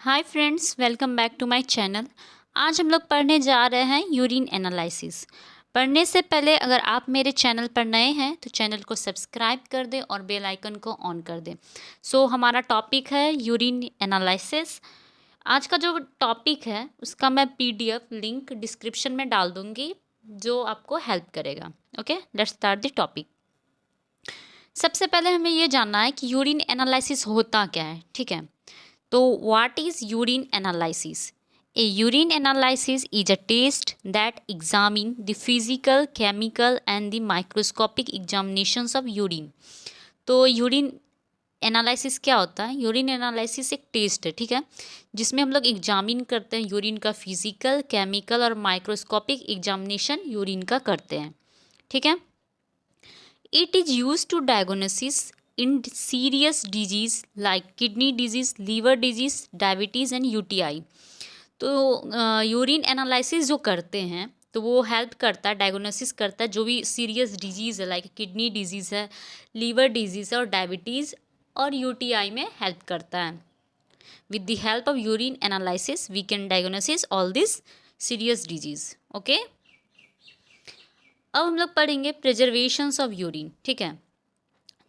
Hi friends, welcome back to my channel. आज हम लोग पढ़ने जा रहे हैं यूरिन एनालिसिस। पढ़ने से पहले अगर आप मेरे चैनल पर नए हैं तो चैनल को सब्सक्राइब कर दें और बेल आइकन को ऑन कर दें। हमारा टॉपिक है यूरिन एनालिसिस। आज का जो टॉपिक है उसका मैं पीडीएफ लिंक डिस्क्रिप्शन में डाल दूँगी जो आपको हेल्प करेगा। Okay, let's start the topic. सबसे पहले हमें ये जानना है कि यूरिन एनालिसिस होता क्या है। ठीक है, तो what is urine analysis? A urine analysis is a test that examine the physical, chemical and the microscopic examinations of urine. तो यूरिन एनालिसिस क्या होता है? यूरिन एनालिसिस एक टेस्ट है, ठीक है, जिसमें हम लोग एग्जामिन करते हैं यूरिन का फिजिकल, केमिकल और माइक्रोस्कोपिक एग्जामिनेशन यूरिन का करते हैं। ठीक है, it is used to diagnosis in serious disease like kidney disease, liver disease, diabetes and UTI। तो यूरिन एनालिसिस जो करते हैं तो वो हेल्प करता है, डायग्नोसिस करता है जो भी सीरियस डिजीज़ है लाइक किडनी डिजीज़ है, लीवर डिजीज़ है और डायबिटीज़ और यूटीआई में हेल्प करता है। With the help of urine analysis we can diagnosis all this serious disease. Okay, अब हम लोग पढ़ेंगे प्रिजर्वेशंस ऑफ यूरिन। ठीक है,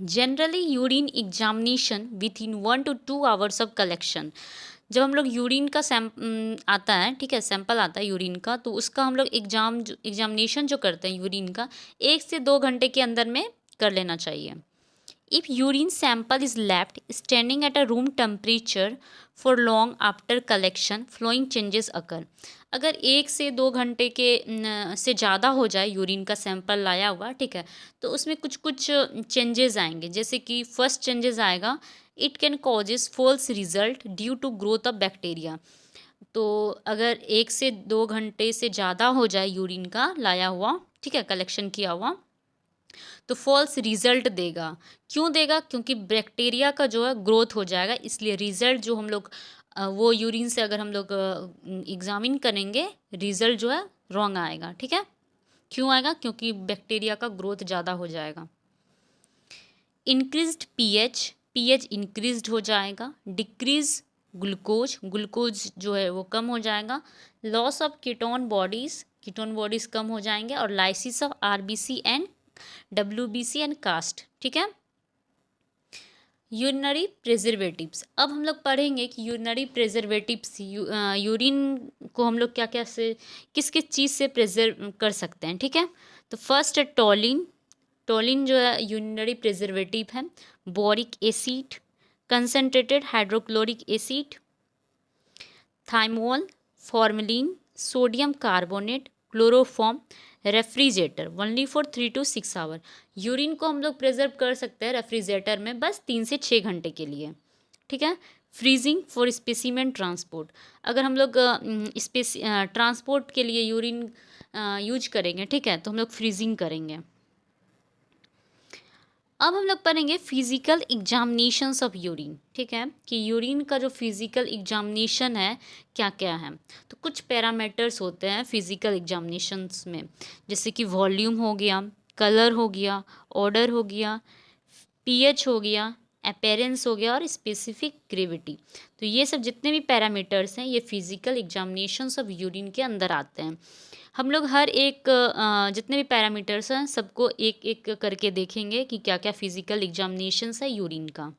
generally urine examination within 1 to 2 hours of collection. जब हम लोग यूरिन का आता है, ठीक है, सैंपल आता है यूरिन का, तो उसका हम लोग एग्जामिनेशन जो करते हैं यूरिन का 1 से 2 घंटे के अंदर में कर लेना चाहिए। If urine sample is left standing at a room temperature for long after collection, flowing changes occur। अगर 1 से 2 घंटे के से ज़्यादा हो जाए यूरिन का सैंपल लाया हुआ, ठीक है, तो उसमें कुछ कुछ चेंजेस आएंगे। जैसे कि फर्स्ट चेंजेस आएगा, it can causes false result due to growth of bacteria. तो अगर 1 से 2 घंटे से ज़्यादा हो जाए यूरिन का लाया हुआ, ठीक है, कलेक्शन किया हुआ, तो फॉल्स रिजल्ट देगा। क्यों देगा? क्योंकि बैक्टीरिया का जो है ग्रोथ हो जाएगा, इसलिए रिजल्ट जो हम लोग वो यूरिन से अगर हम लोग एग्जामिन करेंगे, रिजल्ट जो है रॉन्ग आएगा। ठीक है, क्यों आएगा? क्योंकि बैक्टीरिया का ग्रोथ ज़्यादा हो जाएगा। इंक्रीज्ड पीएच इंक्रीज्ड हो जाएगा। डिक्रीज ग्लूकोज जो है वो कम हो जाएगा। लॉस ऑफ कीटोन बॉडीज़ कम हो जाएंगे और lysis of RBC and WBC and cast. ठीक है, यूरिनरी प्रिजर्वेटिव्स। अब हम लोग पढ़ेंगे कि यूरिनरी प्रिजर्वेटिव्स यूरिन को हम लोग क्या क्या से किस किस चीज़ से प्रिजर्व कर सकते हैं। ठीक है, तो फर्स्ट है टोलिन जो है यूरिनरी प्रिजर्वेटिव है। Boric acid, concentrated hydrochloric acid, thymol, formalin, sodium carbonate, chloroform, refrigerator only for 3 to 6 hour. Urine को हम लोग प्रिजर्व कर सकते हैं रेफ्रिजरेटर में बस 3 से 6 घंटे के लिए। ठीक है, फ्रीजिंग फॉर स्पेसिमेन ट्रांसपोर्ट। अगर हम लोग ट्रांसपोर्ट के लिए यूरिन यूज करेंगे, ठीक है, तो हम लोग फ्रीजिंग करेंगे। अब हम लोग पढ़ेंगे फिजिकल एग्जामिनेशंस ऑफ यूरिन। ठीक है, कि यूरिन का जो फिजिकल एग्जामिनेशन है क्या क्या है। तो कुछ पैरामीटर्स होते हैं फिजिकल एग्जामिनेशंस में, जैसे कि वॉल्यूम हो गया, कलर हो गया, ऑर्डर हो गया, पीएच हो गया, अपीयरेंस हो गया और स्पेसिफिक ग्रेविटी। तो ये सब जितने भी पैरामीटर्स हैं ये फिजिकल एग्जामिनेशंस ऑफ यूरिन के अंदर आते हैं। हम लोग हर एक जितने भी पैरामीटर्स हैं सबको एक एक करके देखेंगे कि क्या क्या फिजिकल एग्जामिनेशंस है यूरिन का।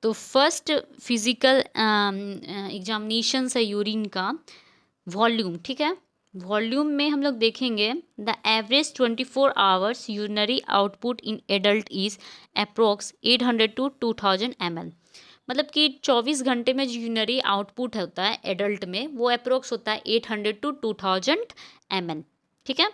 तो फर्स्ट फिजिकल एग्जामिनेशंस है यूरिन का वॉल्यूम। ठीक है, वॉल्यूम में हम लोग देखेंगे the average 24 hours urinary output in adult is approx 800 to 2000 ml। मतलब कि 24 घंटे में जो यूरिनरी आउटपुट होता है एडल्ट में वो अप्रोक्स होता है 800 to 2000 ml। ठीक है,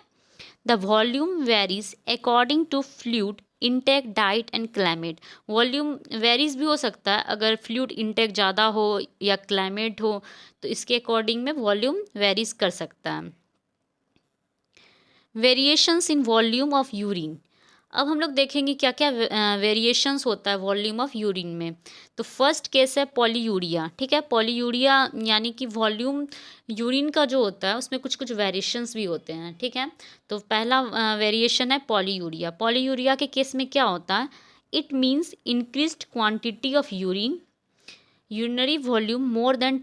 the volume varies according to fluid intake, diet and climate. Volume varies भी हो सकता है अगर फ्लूइड इंटेक ज़्यादा हो या क्लाइमेट हो, तो इसके अकॉर्डिंग में वॉल्यूम वेरीज कर सकता है। Variations in volume of urine. अब हम लोग देखेंगे क्या क्या वेरिएशंस होता है वॉल्यूम ऑफ यूरिन में। तो फर्स्ट केस है पॉलीयूरिया। ठीक है, पॉलीयूरिया यानी कि वॉल्यूम यूरिन का जो होता है उसमें कुछ कुछ वेरिएशंस भी होते हैं। ठीक है, तो पहला वेरिएशन है पॉलीयूरिया। पॉलीयूरिया के केस में क्या होता है? It means increased quantity of urine urinary volume more than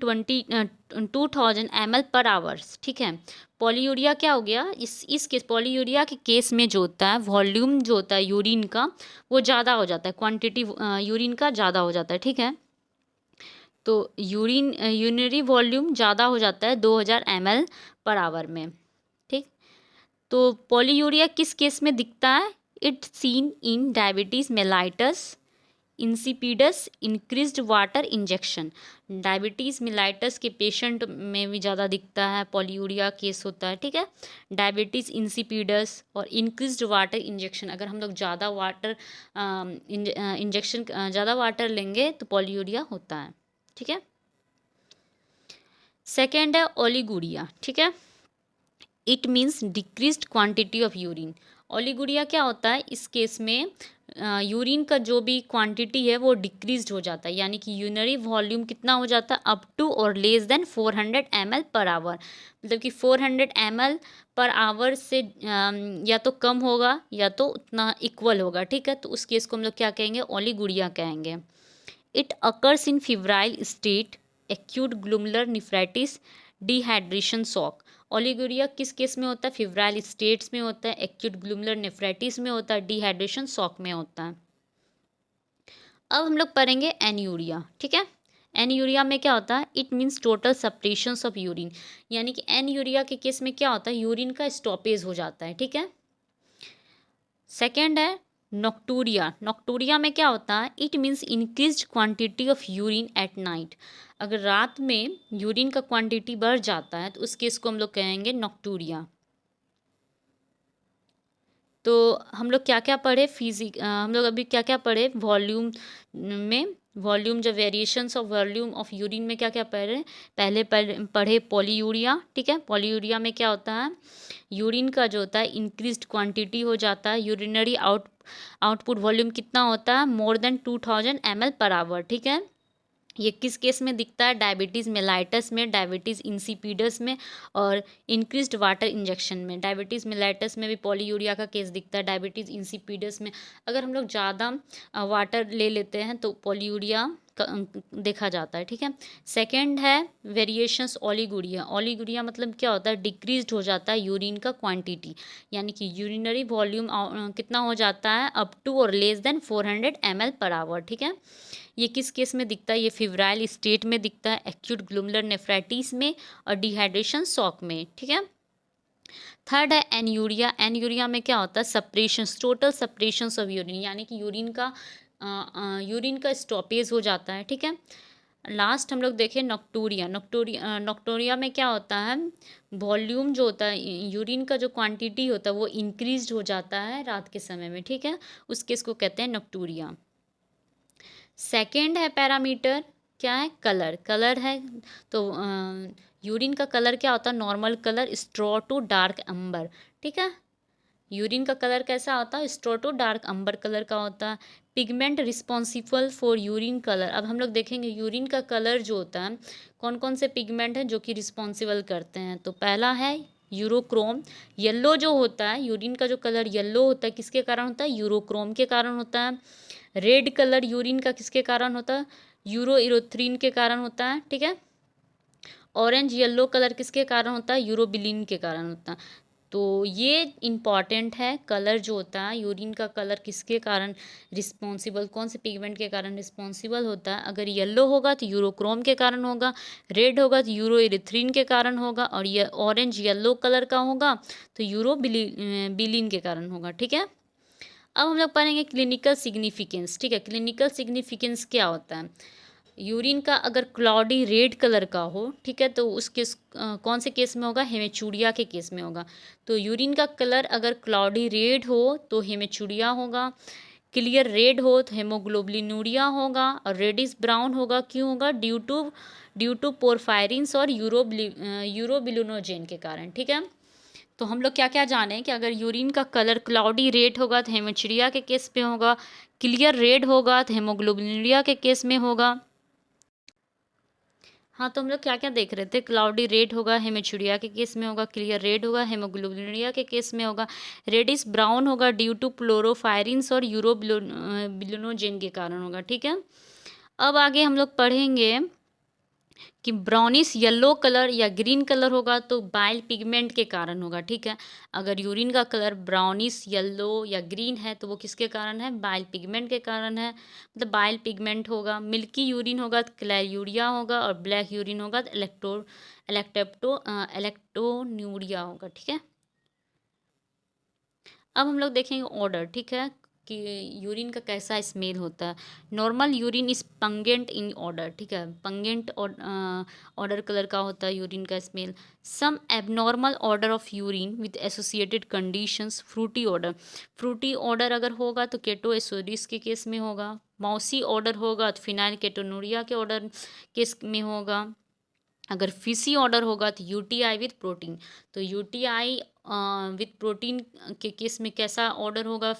2000 ml पर आवर्स, ठीक है। पॉलीयूरिया क्या हो गया, इस केस पॉलीयूरिया के केस में जो होता है वॉल्यूम जो होता है यूरिन का वो ज़्यादा हो जाता है, क्वांटिटी यूरिन का ज़्यादा हो जाता है, ठीक है। तो यूरिनरी वॉल्यूम ज़्यादा हो जाता है 2000 ml पर आवर में, ठीक। तो पॉलीयूरिया किस केस में दिखता है, it seen in diabetes mellitus insipidus increased water injection. Diabetes mellitus के पेशेंट में भी ज़्यादा दिखता है, पॉलीयूरिया केस होता है, ठीक है। डायबिटीज़ इंसिपिडस और इंक्रीज्ड वाटर इंजेक्शन, अगर हम लोग ज़्यादा वाटर इंजेक्शन ज़्यादा वाटर लेंगे तो पॉलीयूरिया होता है, ठीक है। सेकेंड है ओलिगुरिया, ठीक है। It means decreased quantity of urine. Oliguria क्या होता है, इस केस में यूरिन का जो भी क्वांटिटी है वो डिक्रीज्ड हो जाता है, यानी कि यूरिनरी वॉल्यूम कितना हो जाता है, अप टू और less than 400 ml per hour, मतलब कि 400 ml पर आवर से या तो कम होगा या तो उतना इक्वल होगा, ठीक है। तो उस केस को हम लोग क्या कहेंगे, ओलिगुरिया कहेंगे। It occurs in febrile state, acute glomerular nephritis, dehydration shock. Oliguria किस केस में होता है, फिब्राइल स्टेट्स में होता है, एक्यूट ग्लूमरुलर नेफ्राइटिस में होता है, डिहाइड्रेशन शॉक में होता है। अब हम लोग पढ़ेंगे एनयूरिया, ठीक है। एनयूरिया में क्या होता है, it means total suppression of urine, यानी कि एनयूरिया के केस में क्या होता है, यूरिन का स्टॉपेज हो जाता है, ठीक है। सेकेंड है नॉक्टूरिया। नॉक्टूरिया में क्या होता है, it means increased quantity of urine at night. अगर रात में यूरिन का क्वांटिटी बढ़ जाता है तो उस केस को हम लोग कहेंगे नॉक्टूरिया। तो हम लोग क्या क्या पढ़े, हम लोग अभी क्या क्या पढ़े वॉल्यूम में, वॉल्यूम जो variations of volume of urine में क्या क्या पढ़े, पहले पढ़े पॉलीयूरिया, ठीक है। पॉलीयूरिया में क्या होता है, यूरिन का जो होता है इंक्रीज्ड क्वांटिटी हो जाता है, यूरिनरी आउटपुट वॉल्यूम कितना होता है, more than 2000 ml per hour, ठीक है। ये किस केस में दिखता है, डायबिटीज़ मेलाइटस में, डायबिटीज़ इंसिपिडस में और इंक्रीज्ड वाटर इंजेक्शन में। डायबिटीज़ मेलाइटस में भी पॉलीयूरिया का केस दिखता है, डायबिटीज़ इंसिपिडस में अगर हम लोग ज़्यादा वाटर ले लेते हैं तो पॉलीयूरिया देखा जाता है, ठीक है। सेकंड है वेरिएशंस ओलिगुरिया। ओलिगुरिया मतलब क्या होता है, डिक्रीज्ड हो जाता है यूरिन का क्वांटिटी, यानी कि यूरिनरी वॉल्यूम कितना हो जाता है, अप टू और less than 400 ml per hour, ठीक है। ये किस केस में दिखता है, ये फिब्राइल स्टेट में दिखता है, एक्यूट ग्लूमरुलर नेफ्राइटिस में और डिहाइड्रेशन शॉक में, ठीक है। थर्ड है एनयूरिया। एनयूरिया में क्या होता है, suppression, total suppression of urine, यानी कि यूरिन का स्टॉपेज हो जाता है, ठीक है। लास्ट हम लोग देखें नॉक्टूरिया। नॉक्टूरिया में क्या होता है, वॉल्यूम जो होता है यूरिन का जो क्वांटिटी होता है वो इंक्रीज हो जाता है रात के समय में, ठीक है। उस केस को कहते हैं नॉक्टूरिया। सेकेंड है पैरामीटर, क्या है, कलर। कलर है तो यूरिन का कलर क्या होता है, normal colour straw to dark amber, ठीक है। यूरिन का कलर कैसा होता है, straw to dark amber colour का होता है। Pigment responsible for urine colour. अब हम लोग देखेंगे यूरिन का कलर जो होता है कौन कौन से पिगमेंट हैं जो कि रिस्पॉन्सिबल करते हैं। तो पहला है यूरोक्रोम। येलो जो होता है, यूरिन का जो कलर येलो होता है किसके कारण होता है, यूरोक्रोम के कारण होता है। रेड कलर यूरिन का किसके कारण होता है, यूरो इरोथ्रीन के कारण होता है, ठीक है। ऑरेंज येलो कलर किसके कारण होता है, यूरोबिलिन के कारण होता है। तो ये इम्पॉर्टेंट है, कलर जो होता है यूरिन का कलर किसके कारण रिस्पॉन्सिबल, कौन से पिगमेंट के कारण रिस्पॉन्सिबल होता है। अगर येलो होगा तो यूरोक्रोम के कारण होगा, रेड होगा तो यूरो इरिथ्रिन के कारण होगा और ये ऑरेंज येलो कलर का होगा तो बिलिन के कारण होगा, ठीक है। अब हम लोग पढ़ेंगे क्लिनिकल सिग्निफिकेंस, ठीक है। क्लिनिकल सिग्निफिकेंस क्या होता है, यूरिन का अगर क्लाउडी रेड कलर का हो, ठीक है, तो उस केस कौन से केस में होगा, हेमेचूरिया के केस में होगा। तो यूरिन का कलर अगर क्लाउडी रेड हो तो हेमेचूरिया होगा, क्लियर रेड हो तो हेमोग्लोबिनूरिया होगा और रेडिश ब्राउन होगा, क्यों होगा, ड्यू टू पोरफायरिन्स और यूरोबिलिनोजेन के कारण, ठीक है। तो हम लोग क्या क्या जाने कि अगर यूरिन का कलर क्लाउडी रेड होगा तो हेमोचूरिया के केस में होगा, क्लियर रेड होगा तो हेमोग्लोबिनूरिया के केस में होगा। हाँ, तो हम लोग क्या क्या देख रहे थे, क्लाउडी रेड होगा हेमेचूरिया के केस में होगा, क्लियर रेड होगा हेमोग्लोबिनूरिया के केस में होगा, रेडिश ब्राउन होगा ड्यू टू प्लोरोफायरिन्स और यूरोबिलिनोजेन के कारण होगा, ठीक है। अब आगे हम लोग पढ़ेंगे कि ब्राउनिश येलो कलर या ग्रीन कलर होगा तो बाइल पिगमेंट के कारण होगा, ठीक है। अगर यूरिन का कलर ब्राउनिश येलो या ग्रीन है तो वो किसके कारण है? बाइल पिगमेंट के कारण है, मतलब बाइल पिगमेंट होगा। मिल्की यूरिन होगा तो क्लैरियूरिया होगा, और ब्लैक यूरिन होगा तो इलेक्ट्रोन्यूरिया होगा, ठीक है। अब हम लोग देखेंगे ऑर्डर, ठीक है, कि यूरिन का कैसा स्मेल होता है। Normal urine is pungent in order, ठीक है, पंगेंट और ऑर्डर कलर का होता है यूरिन का smell. Some abnormal odour of urine with associated conditions, fruity odour. Fruity odour अगर होगा तो केटोएसोडिस के केस में होगा। मौसी ऑर्डर होगा तो फिनाइल केटोनूरिया के ऑर्डर केस में होगा। अगर फिशी ऑर्डर होगा तो यूटीआई विथ प्रोटीन। तो यूटीआई विथ प्रोटीन के केस में कैसा ऑर्डर होगा?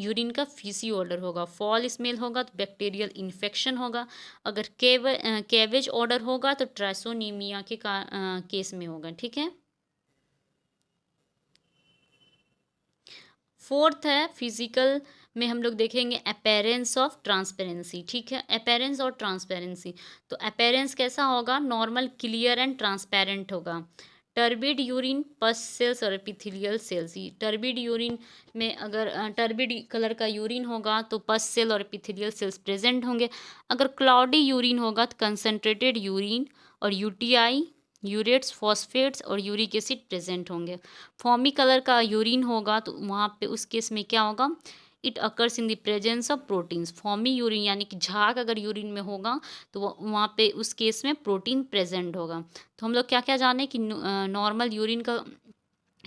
यूरिन का फिशी ऑर्डर होगा। फॉल स्मेल होगा तो बैक्टीरियल इन्फेक्शन होगा। अगर कैवेज ऑर्डर होगा तो ट्राइसोनीमिया के केस में होगा, ठीक है। फोर्थ है फिजिकल में हम लोग देखेंगे अपेरेंस ऑफ ट्रांसपेरेंसी, ठीक है, अपेरेंस और ट्रांसपेरेंसी। तो अपेरेंस कैसा होगा? नॉर्मल, क्लियर एंड ट्रांसपेरेंट होगा। टर्बिड यूरिन, पस सेल्स और एपिथेलियल सेल्स। टर्बिड यूरिन में अगर टर्बिड कलर का यूरिन होगा तो पस सेल और एपिथेलियल सेल्स प्रेजेंट होंगे। अगर क्लाउडी यूरिन होगा तो कंसनट्रेटेड यूरिन और यूटीआई, यूरेट्स, फॉस्फेट्स और यूरिक एसिड प्रेजेंट होंगे। फॉर्मी कलर का यूरिन होगा तो वहाँ पे उस केस में क्या होगा? It occurs in the presence of proteins. Foamy urine यानी कि झाग अगर यूरिन में होगा तो वहाँ पे उस केस में प्रोटीन प्रेजेंट होगा। तो हम लोग क्या क्या जाने कि नॉर्मल यूरिन का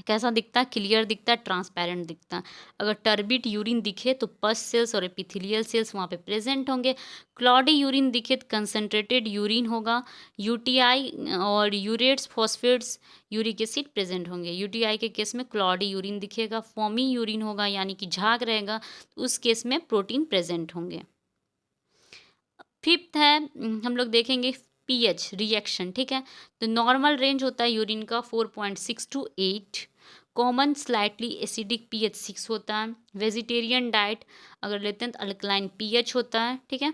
कैसा दिखता है? क्लियर दिखता है, ट्रांसपेरेंट दिखता है। अगर टर्बिड यूरिन दिखे तो पस सेल्स और एपिथेलियल सेल्स वहाँ पे प्रेजेंट होंगे। क्लॉडी यूरिन दिखे तो कंसनट्रेटेड यूरिन होगा। यूटीआई और urates, phosphates, uric acid present होंगे। यूटीआई के केस में क्लॉडी यूरिन दिखेगा। फॉमी यूरिन होगा यानी कि झाग रहेगा, तो उस केस में प्रोटीन प्रेजेंट होंगे। फिफ्थ है हम लोग देखेंगे पीएच रिएक्शन, ठीक है। तो नॉर्मल रेंज होता है यूरिन का 4.6 to 8। Common slightly acidic pH 6 होता है। वेजिटेरियन डाइट अगर लेते हैं तो अल्कलाइन पीएच होता है, ठीक है।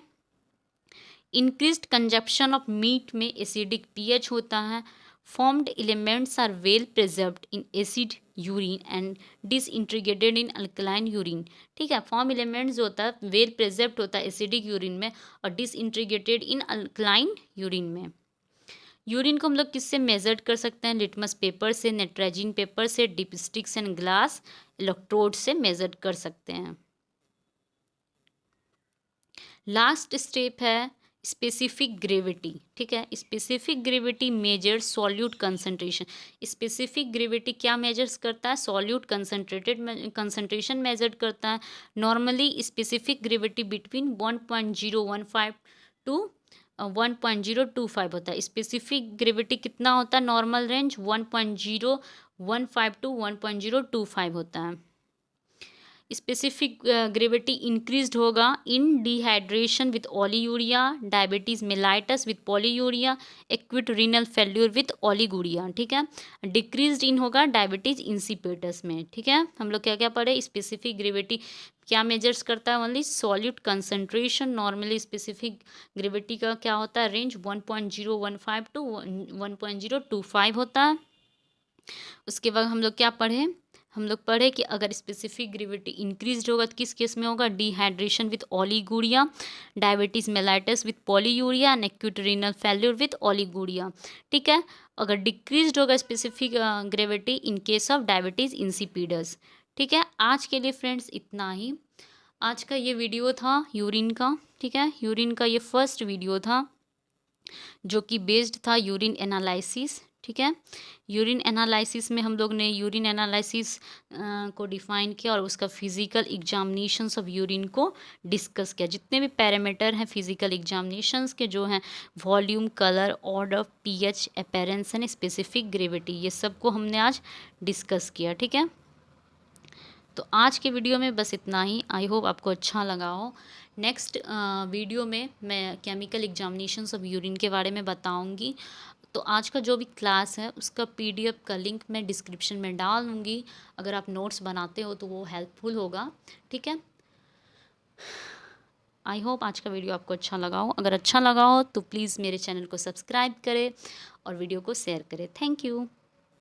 इंक्रीज्ड कंजप्शन ऑफ मीट में एसिडिक पीएच होता है। Formed elements are well preserved in acid urine and disintegrated in alkaline urine, ठीक है। फॉर्म एलिमेंट्स जो होता है वेल प्रिजर्व्ड होता है एसिडिक यूरिन में और डिसइंटीग्रेटेड इन अल्कलाइन यूरिन में। यूरिन को हम लोग किससे मेजर कर सकते हैं? लिटमस पेपर से, नेट्राजिन पेपर से, डिपस्टिक्स एंड ग्लास इलेक्ट्रोड से मेजर कर सकते हैं। लास्ट स्टेप है स्पेसिफिक ग्रेविटी, ठीक है। Specific gravity measure solute concentration. Specific gravity क्या मेजर्स करता है? सॉल्यूट कंसंट्रेशन मेजर करता है। Normally specific gravity between 1.015 to 1.025 होता है। स्पेसिफिक ग्रेविटी कितना होता है? नॉर्मल रेंज 1.015 टू 1.025 होता है। स्पेसिफिक ग्रेविटी इंक्रीज्ड होगा इन डिहाइड्रेशन विथ ओलियूरिया, diabetes mellitus with polyuria, acute renal failure with oliguria, ठीक है। डिक्रीज्ड इन होगा डायबिटीज इंसिपिटस में, ठीक है। हम लोग क्या क्या पढ़े? स्पेसिफिक ग्रेविटी क्या मेजर्स करता है? Only solute concentration. Normally specific gravity का क्या होता है? रेंज 1.015 टू 1.025 होता है। उसके बाद हम लोग क्या पढ़े? हम लोग पढ़े कि अगर स्पेसिफिक ग्रेविटी इंक्रीज होगा तो किस केस में होगा? Dehydration with oliguria, diabetes mellitus with polyuria and acute renal failure with oliguria, ठीक है। अगर डिक्रीज होगा specific gravity in case of diabetes insipidus, ठीक है। आज के लिए फ्रेंड्स इतना ही। आज का ये वीडियो था यूरिन का, ठीक है। यूरिन का ये फर्स्ट वीडियो था जो कि बेस्ड था यूरिन एनालिसिस, ठीक है। यूरिन एनालिसिस में हम लोग ने यूरिन एनालिसिस को डिफाइन किया और उसका फिजिकल एग्जामिनेशंस ऑफ यूरिन को डिस्कस किया। जितने भी पैरामीटर हैं फिजिकल एग्जामिनेशंस के जो हैं, volume, colour, order, pH, appearance and specific gravity, ये सब को हमने आज डिस्कस किया, ठीक है। तो आज के वीडियो में बस इतना ही। आई होप आपको अच्छा लगा हो। नेक्स्ट वीडियो में मैं केमिकल एग्जामिनेशंस ऑफ यूरिन के बारे में बताऊंगी। तो आज का जो भी क्लास है उसका पीडीएफ का लिंक मैं डिस्क्रिप्शन में डाल दूँगी। अगर आप नोट्स बनाते हो तो वो हेल्पफुल होगा, ठीक है। आई होप आज का वीडियो आपको अच्छा लगा हो। अगर अच्छा लगा हो तो प्लीज़ मेरे चैनल को सब्सक्राइब करें और वीडियो को शेयर करें। Thank you.